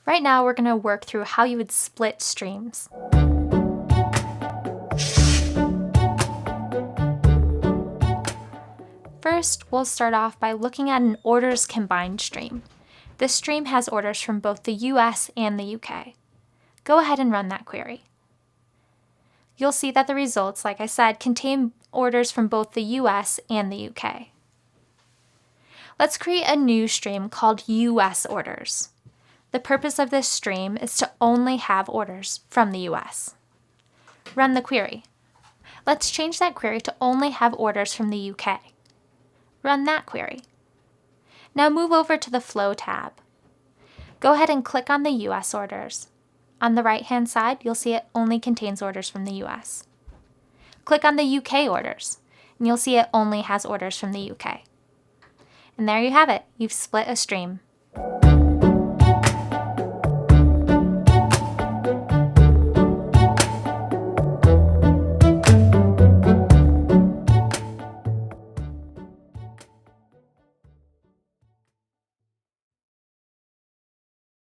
Right now, we're going to work through how you would split streams. First, we'll start off by looking at an orders combined stream. This stream has orders from both the US and the UK. Go ahead and run that query. You'll see that the results, like I said, contain orders from both the US and the UK. Let's create a new stream called US orders. The purpose of this stream is to only have orders from the US. Run the query. Let's change that query to only have orders from the UK. Run that query. Now move over to the Flow tab. Go ahead and click on the US orders. On the right-hand side, you'll see it only contains orders from the US. Click on the UK orders, and you'll see it only has orders from the UK. And there you have it. You've split a stream.